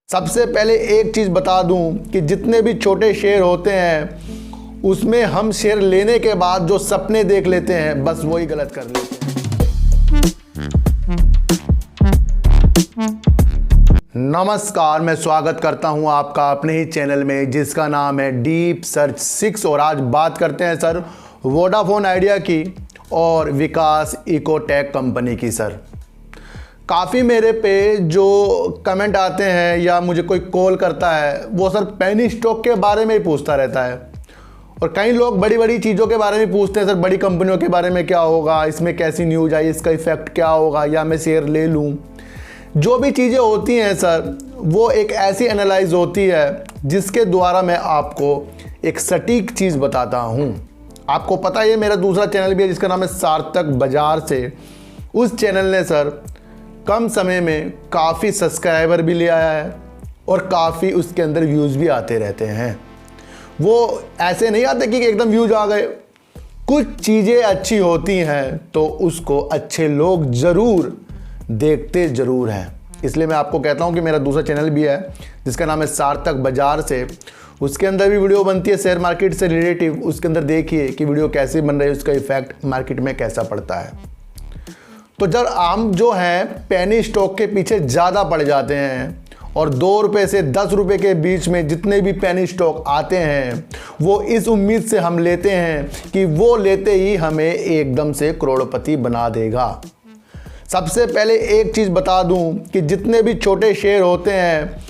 सबसे पहले एक चीज़ बता दूं कि जितने भी छोटे शेयर होते हैं उसमें हम शेयर लेने के बाद जो सपने देख लेते हैं बस वही गलत कर लेते हैं। नमस्कार, मैं स्वागत करता हूं आपका अपने ही चैनल में जिसका नाम है डीप सर्च 6। और आज बात करते हैं सर वोडाफोन आइडिया की और विकास इकोटेक कंपनी की। सर काफ़ी मेरे पे जो कमेंट आते हैं या मुझे कोई कॉल करता है वो सर पेनी स्टॉक के बारे में ही पूछता रहता है। और कई लोग बड़ी बड़ी चीज़ों के बारे में पूछते हैं, सर बड़ी कंपनियों के बारे में क्या होगा, इसमें कैसी न्यूज़ आई, इसका इफ़ेक्ट क्या होगा, या मैं शेयर ले लूँ। जो भी चीज़ें होती हैं सर वो एक ऐसी एनालाइज होती है जिसके द्वारा मैं आपको एक सटीक चीज़ बताता हूँ। आपको पता है मेरा दूसरा चैनल भी है जिसका नाम है सार्थक बाजार से। उस चैनल ने सर कम समय में काफ़ी सब्सक्राइबर भी ले आया है और काफ़ी उसके अंदर व्यूज़ भी आते रहते हैं। वो ऐसे नहीं आते कि एकदम व्यूज़ आ गए। कुछ चीज़ें अच्छी होती हैं तो उसको अच्छे लोग ज़रूर देखते ज़रूर हैं। इसलिए मैं आपको कहता हूँ कि मेरा दूसरा चैनल भी है जिसका नाम है सार्थक बाजार से। उसके अंदर भी वीडियो बनती है शेयर मार्केट से रिलेटिव। उसके अंदर देखिए कि वीडियो कैसे बन रही है, उसका इफ़ेक्ट मार्केट में कैसा पड़ता है। तो जब हम जो हैं पेनी स्टॉक के पीछे ज़्यादा पड़ जाते हैं और 2 रुपये से 10 रुपये के बीच में जितने भी पेनी स्टॉक आते हैं वो इस उम्मीद से हम लेते हैं कि वो लेते ही हमें एकदम से करोड़पति बना देगा। सबसे पहले एक चीज़ बता दूं कि जितने भी छोटे शेयर होते हैं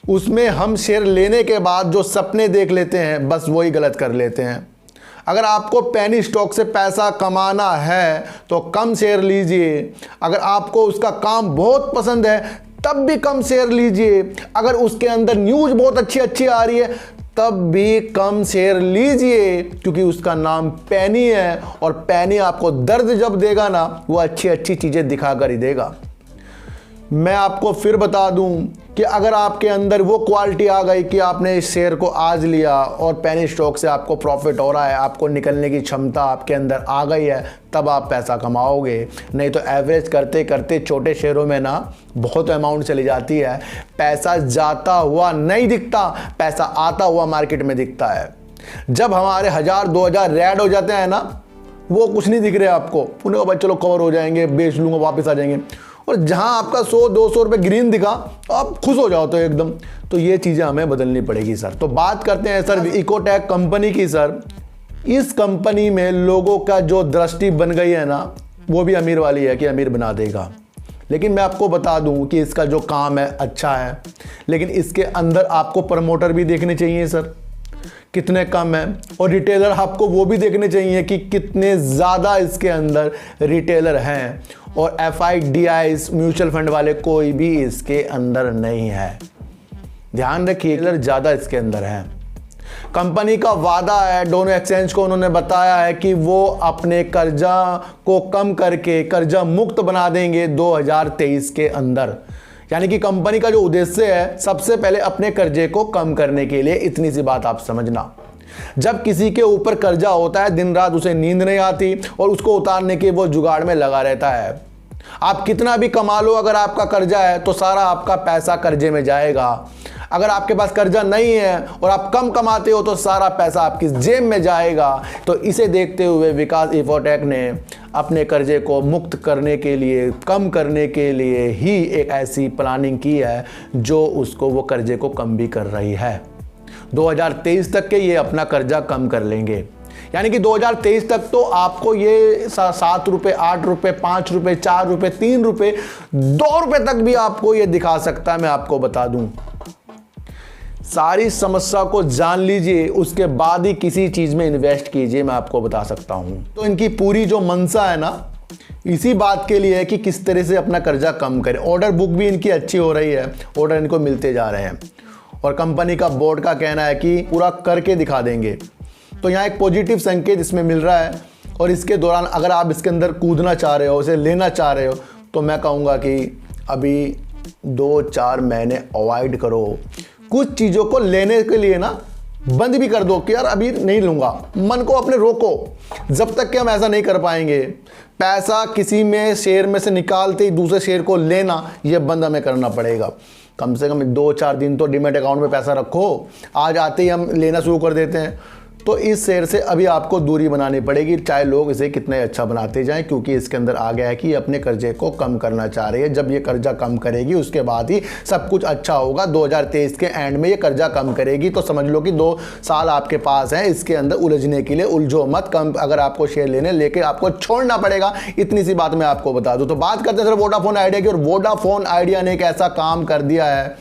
उसमें हम शेयर लेने के बाद जो सपने देख लेते हैं बस वही गलत कर लेते हैं। अगर आपको पेनी स्टॉक से पैसा कमाना है तो कम शेयर लीजिए। अगर आपको उसका काम बहुत पसंद है तब भी कम शेयर लीजिए। अगर उसके अंदर न्यूज़ बहुत अच्छी आ रही है तब भी कम शेयर लीजिए, क्योंकि उसका नाम पेनी है और पेनी आपको दर्द जब देगा ना वो अच्छी चीज़ें दिखा कर ही देगा। मैं आपको फिर बता दूं कि अगर आपके अंदर वो क्वालिटी आ गई कि आपने इस शेयर को आज लिया और पेनी स्टॉक से आपको प्रॉफिट हो रहा है, आपको निकलने की क्षमता आपके अंदर आ गई है, तब आप पैसा कमाओगे। नहीं तो एवरेज करते करते छोटे शेयरों में ना बहुत अमाउंट चली जाती है। पैसा जाता हुआ नहीं दिखता, पैसा आता हुआ मार्केट में दिखता है। जब हमारे 1000-2000 रेड हो जाते हैं ना वो कुछ नहीं दिख रहे आपको, उन्हें भाई चलो कवर हो जाएंगे, बेच लूँगा, वापस आ जाएंगे। और जहां आपका 100-200 रुपये ग्रीन दिखा तो आप खुश हो जाओ तो एकदम। तो ये चीज़ें हमें बदलनी पड़ेगी सर। तो बात करते हैं सर इकोटेक कंपनी की। सर इस कंपनी में लोगों का जो दृष्टि बन गई है ना वो भी अमीर वाली है कि अमीर बना देगा। लेकिन मैं आपको बता दूं कि इसका जो काम है अच्छा है, लेकिन इसके अंदर आपको प्रमोटर भी देखने चाहिए सर कितने कम है, और रिटेलर आपको वो भी देखने चाहिए कि कितने ज़्यादा इसके अंदर रिटेलर हैं। और FIDIs म्यूचुअल फंड वाले कोई भी इसके अंदर नहीं है। ध्यान रखिए रिटेलर ज़्यादा इसके अंदर हैं। कंपनी का वादा है, दोनों एक्सचेंज को उन्होंने बताया है कि वो अपने कर्जा को कम करके कर्जा मुक्त बना देंगे 2023 के अंदर। यानी कि कंपनी का जो उद्देश्य है सबसे पहले अपने कर्जे को कम करने के लिए। इतनी सी बात आप समझना। जब किसी के ऊपर कर्जा होता है दिन रात उसे नींद नहीं आती और उसको उतारने के वो जुगाड़ में लगा रहता है। आप कितना भी कमा लो, अगर आपका कर्जा है तो सारा आपका पैसा कर्जे में जाएगा। अगर आपके पास कर्जा नहीं है और आप कम कमाते हो तो सारा पैसा आपकी जेब में जाएगा। तो इसे देखते हुए विकास इकोटेक ने अपने कर्जे को मुक्त करने के लिए, कम करने के लिए ही एक ऐसी प्लानिंग की है जो उसको वो कर्जे को कम भी कर रही है। 2023 तक के ये अपना कर्जा कम कर लेंगे। यानी कि 2023 तक तो आपको ये 7 रुपये, 8 रुपये, 5 रुपये, 4 रुपये, 3 रुपये, 2 रुपये तक भी आपको ये दिखा सकता है। मैं आपको बता दूं, सारी समस्या को जान लीजिए, उसके बाद ही किसी चीज़ में इन्वेस्ट कीजिए। मैं आपको बता सकता हूं। तो इनकी पूरी जो मंशा है ना इसी बात के लिए है कि किस तरह से अपना कर्जा कम करें। ऑर्डर बुक भी इनकी अच्छी हो रही है, ऑर्डर इनको मिलते जा रहे हैं और कंपनी का बोर्ड का कहना है कि पूरा करके दिखा देंगे। तो यहाँ एक पॉजिटिव संकेत इसमें मिल रहा है। और इसके दौरान अगर आप इसके अंदर कूदना चाह रहे हो, इसे लेना चाह रहे हो, तो मैं कहूँगा कि अभी 2-4 महीने अवॉइड करो। कुछ चीज़ों को लेने के लिए ना बंद भी कर दो कि यार अभी नहीं लूँगा। मन को अपने रोको जब तक कि हम ऐसा नहीं कर पाएंगे। पैसा किसी में शेयर में से निकालते ही दूसरे शेयर को लेना, यह बंद हमें करना पड़ेगा। कम से कम 2-4 दिन तो डीमैट अकाउंट में पैसा रखो, आज आते ही हम लेना शुरू कर देते हैं। तो इस शेयर से अभी आपको दूरी बनानी पड़ेगी, चाहे लोग इसे कितने अच्छा बनाते जाएं, क्योंकि इसके अंदर आ गया है कि अपने कर्जे को कम करना चाह रही है। जब ये कर्जा कम करेगी उसके बाद ही सब कुछ अच्छा होगा। 2023 के एंड में ये कर्जा कम करेगी, तो समझ लो कि 2 साल आपके पास हैं इसके अंदर उलझने के लिए। उलझो मत, कम अगर आपको शेयर लेने लेके आपको छोड़ना पड़ेगा, इतनी सी बात मैं आपको बता दूं। तो बात करते हैं सर वोडाफोन आइडिया की, और वोडाफोन आइडिया ने एक ऐसा काम कर दिया है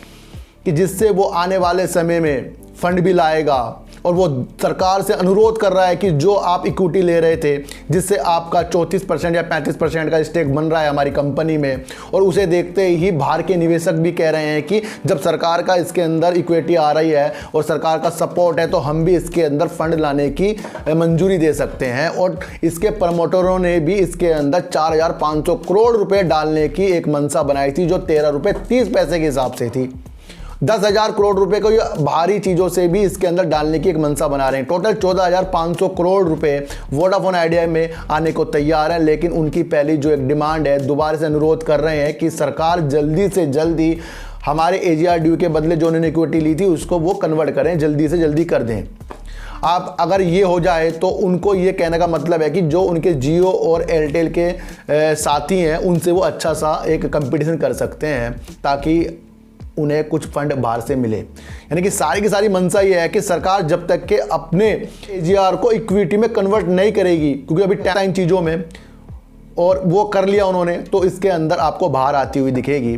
कि जिससे वो आने वाले समय में फंड भी लाएगा, और वो सरकार से अनुरोध कर रहा है कि जो आप इक्विटी ले रहे थे, जिससे आपका 34% या 35% का स्टेक बन रहा है हमारी कंपनी में, और उसे देखते ही बाहर के निवेशक भी कह रहे हैं कि जब सरकार का इसके अंदर इक्विटी आ रही है और सरकार का सपोर्ट है, तो हम भी इसके अंदर फंड लाने की मंजूरी दे सकते हैं। और इसके प्रमोटरों ने भी इसके अंदर 4,500 करोड़ रुपए डालने की एक मंशा बनाई थी, जो 13 रुपये 30 पैसे के हिसाब से थी। 10,000 करोड़ रुपए को ये भारी चीज़ों से भी इसके अंदर डालने की एक मंशा बना रहे हैं। टोटल 14,500 करोड़ रुपए वोडाफोन आइडिया में आने को तैयार है, लेकिन उनकी पहली जो एक डिमांड है, दोबारा से अनुरोध कर रहे हैं कि सरकार जल्दी से जल्दी हमारे AGR ड्यू के बदले जो उन्होंने इक्विटी ली थी उसको वो कन्वर्ट करें, जल्दी से जल्दी कर दें। आप अगर ये हो जाए तो उनको ये कहने का मतलब है कि जो उनके जियो और एयरटेल के साथी हैं उनसे वो अच्छा सा एक कंपटीशन कर सकते हैं, ताकि उन्हें कुछ फंड बाहर से मिले। यानी कि सारी की सारी मंशा ये है कि सरकार जब तक के अपने AGR को इक्विटी में कन्वर्ट नहीं करेगी, क्योंकि अभी टाइम चीज़ों में, और वो कर लिया उन्होंने, तो इसके अंदर आपको बाहर आती हुई दिखेगी।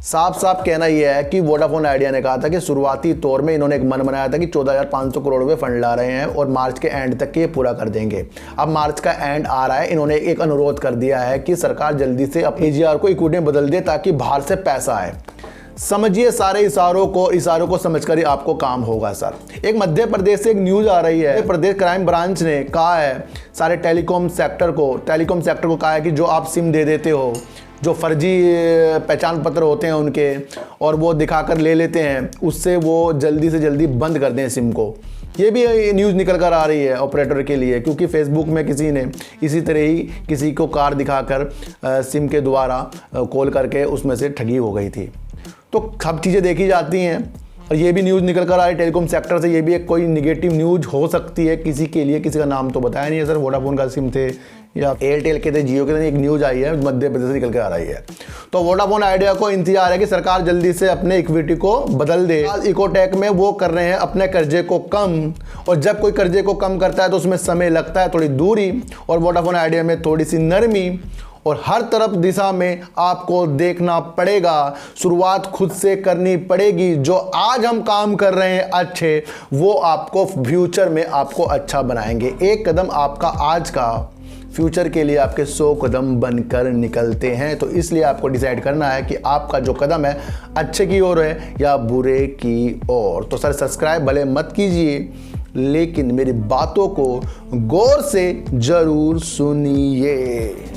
साफ साफ कहना यह है कि वोडाफोन आइडिया ने कहा था कि शुरुआती तौर में इन्होंने एक मन बनाया था कि 14,500 करोड़ रुपए फंड ला रहे हैं और मार्च के एंड तक ये पूरा कर देंगे। अब मार्च का एंड आ रहा है, इन्होंने एक अनुरोध कर दिया है कि सरकार जल्दी से अपने AGR को इक्विटी में बदल दे ताकि बाहर से पैसा आए। समझिए सारे इशारों को समझकर ही आपको काम होगा सर। एक मध्य प्रदेश से एक न्यूज़ आ रही है, मध्य प्रदेश क्राइम ब्रांच ने कहा है सारे टेलीकॉम सेक्टर को कहा है कि जो आप सिम दे देते हो, जो फर्जी पहचान पत्र होते हैं उनके, और वो दिखाकर ले लेते हैं, उससे वो जल्दी से जल्दी बंद कर दें सिम को। ये भी न्यूज़ निकल कर आ रही है ऑपरेटर के लिए, क्योंकि फेसबुक में किसी ने इसी तरह ही किसी को कार्ड दिखाकर सिम के द्वारा कॉल करके उसमें से ठगी हो गई थी। तो सब चीज़ें देखी जाती हैं, और ये भी न्यूज़ निकल कर आ रही है टेलीकॉम सेक्टर से। ये भी एक कोई निगेटिव न्यूज़ हो सकती है किसी के लिए, किसी का नाम तो बताया नहीं है सर, वोडाफोन का सिम थे या एयरटेल के थे, जियो के थे, एक न्यूज़ आई है मध्य प्रदेश से निकल कर आ रही है। तो वोडाफोन आइडिया को इंतजार है कि सरकार जल्दी से अपने इक्विटी को बदल दे। इकोटेक में वो कर रहे हैं अपने कर्जे को कम, और जब कोई कर्जे को कम करता है तो उसमें समय लगता है, थोड़ी दूरी, और वोडाफोन आइडिया में थोड़ी सी नरमी, और हर तरफ दिशा में आपको देखना पड़ेगा। शुरुआत खुद से करनी पड़ेगी। जो आज हम काम कर रहे हैं अच्छे, वो आपको फ्यूचर में आपको अच्छा बनाएंगे। एक कदम आपका आज का फ्यूचर के लिए आपके 100 कदम बनकर निकलते हैं। तो इसलिए आपको डिसाइड करना है कि आपका जो कदम है अच्छे की ओर है या बुरे की ओर। तो सर सब्सक्राइब भले मत कीजिए, लेकिन मेरी बातों को गौर से जरूर सुनिए।